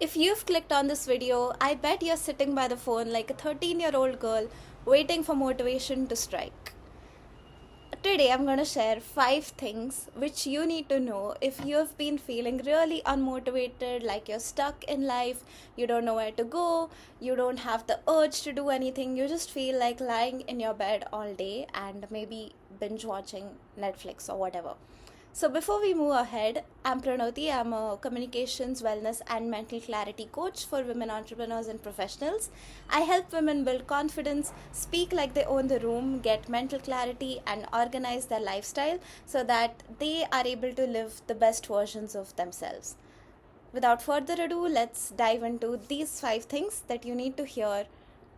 If you've clicked on this video, I bet you're sitting by the phone like a 13-year-old girl waiting for motivation to strike. Today, I'm going to share 5 things which you need to know if you've been feeling really unmotivated, like you're stuck in life, you don't know where to go, you don't have the urge to do anything, you just feel like lying in your bed all day and maybe binge watching Netflix or whatever. So, before we move ahead, I'm Pranoti. I'm a communications, wellness, and mental clarity coach for women entrepreneurs and professionals. I help women build confidence, speak like they own the room, get mental clarity, and organize their lifestyle so that they are able to live the best versions of themselves. Without further ado, let's dive into these 5 things that you need to hear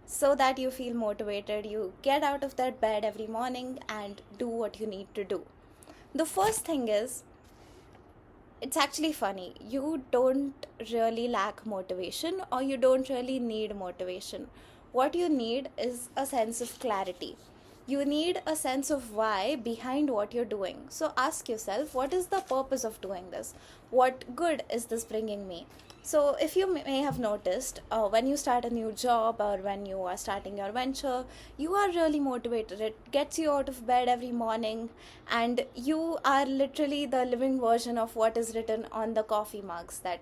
so that you feel motivated, you get out of that bed every morning and do what you need to do. The first thing is, it's actually funny. You don't really lack motivation or you don't really need motivation. What you need is a sense of clarity. You need a sense of why behind what you're doing. So ask yourself, what is the purpose of doing this? What good is this bringing me? So, if you may have noticed, when you start a new job or when you are starting your venture, you are really motivated. It gets you out of bed every morning, and you are literally the living version of what is written on the coffee mugs, that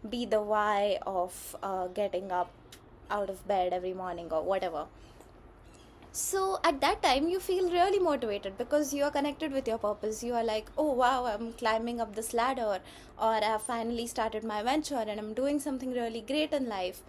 be the why of getting up out of bed every morning or whatever. So at that time, you feel really motivated because you are connected with your purpose. You are like, oh wow, I'm climbing up this ladder, or I have finally started my venture and I'm doing something really great in life.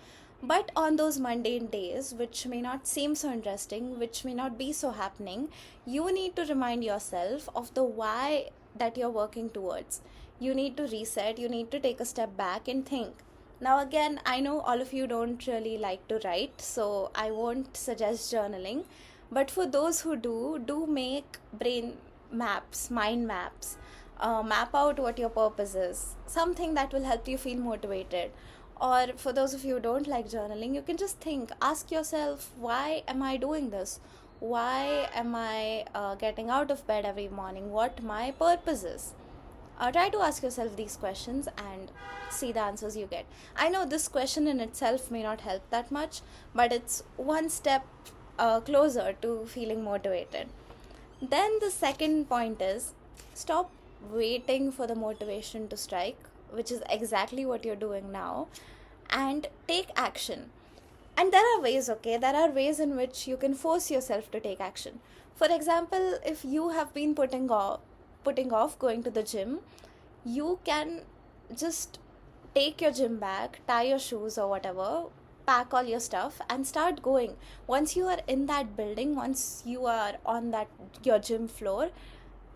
But on those mundane days, which may not seem so interesting, which may not be so happening, you need to remind yourself of the why that you're working towards. You need to reset, you need to take a step back and think. Now, again, I know all of you don't really like to write, so I won't suggest journaling. But for those who do make brain maps, mind maps, map out what your purpose is, something that will help you feel motivated. Or for those of you who don't like journaling, you can just think, ask yourself, why am I doing this? Why am I getting out of bed every morning? What my purpose is? Try to ask yourself these questions and see the answers you get. I know this question in itself may not help that much, but it's one step closer to feeling motivated. Then the second point is, stop waiting for the motivation to strike, which is exactly what you're doing now, and take action. And there are ways, okay? There are ways in which you can force yourself to take action. For example, if you have been putting off going to the gym, you can just take your gym bag, tie your shoes or whatever, pack all your stuff and start going. Once you are in that building, once you are on that your gym floor,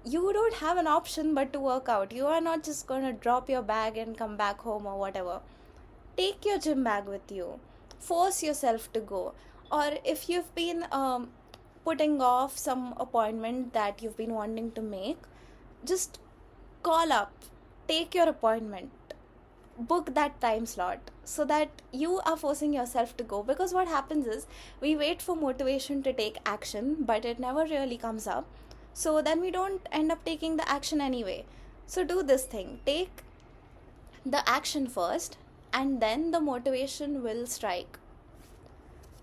you don't have an option but to work out. You are not just going to drop your bag and come back home or whatever. Take your gym bag with you, force yourself to go. Or if you've been putting off some appointment that you've been wanting to make, just call up, take your appointment, book that time slot so that you are forcing yourself to go. Because what happens is, we wait for motivation to take action but it never really comes up, so then we don't end up taking the action anyway. So do this thing, take the action first and then the motivation will strike.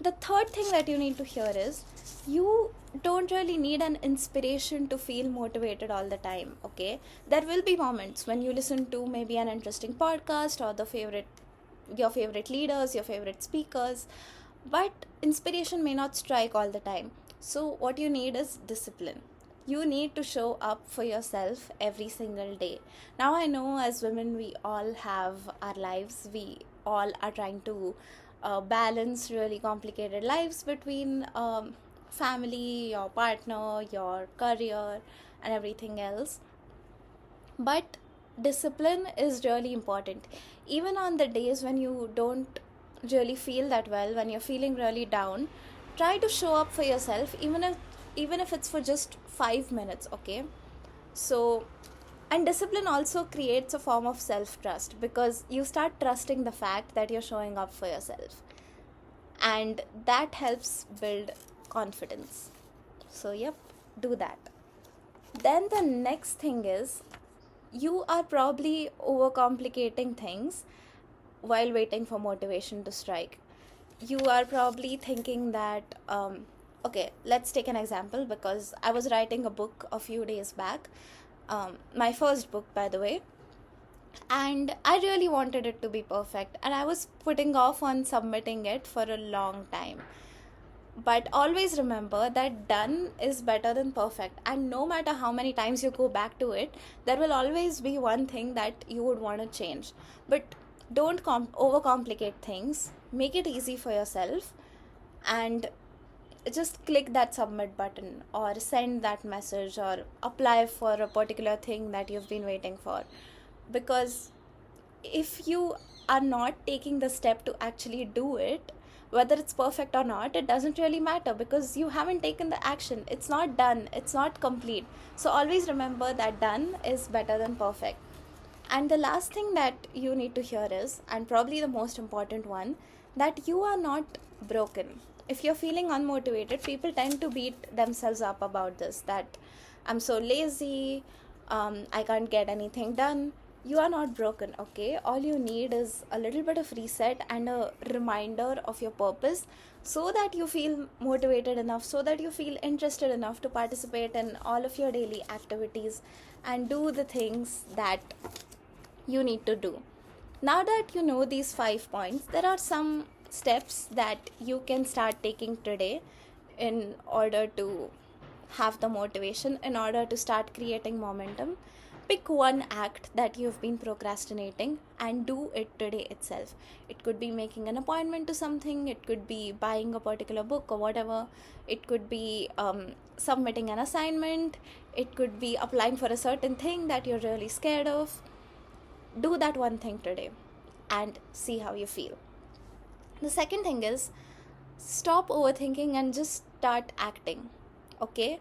The third thing that you need to hear is, you don't really need an inspiration to feel motivated all the time, okay? There will be moments when you listen to maybe an interesting podcast or your favorite leaders, your favorite speakers, but inspiration may not strike all the time. So what you need is discipline. You need to show up for yourself every single day. Now, I know as women, we all have our lives. We all are trying to balance really complicated lives between family, your partner, your career, and everything else. But discipline is really important. Even on the days when you don't really feel that well, when you're feeling really down, try to show up for yourself, even if it's for just 5 minutes, okay? So, and discipline also creates a form of self trust, because you start trusting the fact that you're showing up for yourself, and that helps build confidence. So, yep, do that. Then the next thing is, you are probably overcomplicating things. while waiting for motivation to strike. You are probably thinking that, okay, let's take an example, because I was writing a book a few days back, my first book, by the way, and I really wanted it to be perfect, and I was putting off on submitting it for a long time. But always remember that done is better than perfect, and no matter how many times you go back to it, there will always be one thing that you would want to change. But don't overcomplicate things, make it easy for yourself, and just click that submit button or send that message or apply for a particular thing that you've been waiting for. Because if you are not taking the step to actually do it, whether it's perfect or not, it doesn't really matter, because you haven't taken the action. It's not done, it's not complete. So always remember that done is better than perfect. And the last thing that you need to hear is, and probably the most important one, that you are not broken. If you're feeling unmotivated, people tend to beat themselves up about this, that I'm so lazy, I can't get anything done. You are not broken, okay? All you need is a little bit of reset and a reminder of your purpose, so that you feel motivated enough, so that you feel interested enough to participate in all of your daily activities and do the things that you need to do. Now that you know these 5 points, there are some steps that you can start taking today in order to have the motivation, in order to start creating momentum. Pick one act that you've been procrastinating and do it today itself. It could be making an appointment to something, it could be buying a particular book or whatever, it could be submitting an assignment, it could be applying for a certain thing that you're really scared of. Do that one thing today and see how you feel. The second thing is, stop overthinking and just start acting. Okay?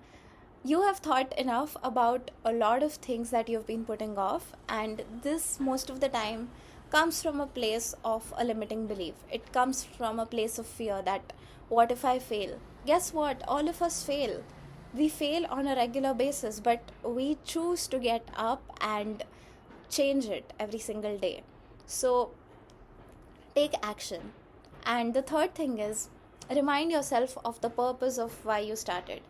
You have thought enough about a lot of things that you've been putting off, and this most of the time comes from a place of a limiting belief. It comes from a place of fear that, what if I fail? Guess what? All of us fail. We fail on a regular basis, but we choose to get up and change it every single day. So take action. And the third thing is, remind yourself of the purpose of why you started.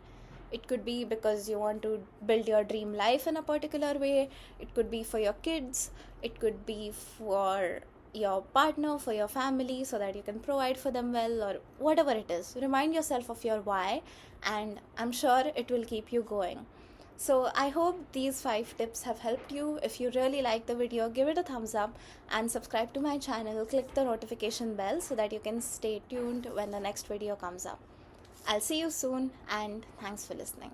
It could be because you want to build your dream life in a particular way. It could be for your kids. It could be for your partner, for your family, so that you can provide for them well, or whatever it is. Remind yourself of your why, and I'm sure it will keep you going. So I hope these 5 tips have helped you. If you really like the video, give it a thumbs up and subscribe to my channel. Click the notification bell so that you can stay tuned when the next video comes up. I'll see you soon, and thanks for listening.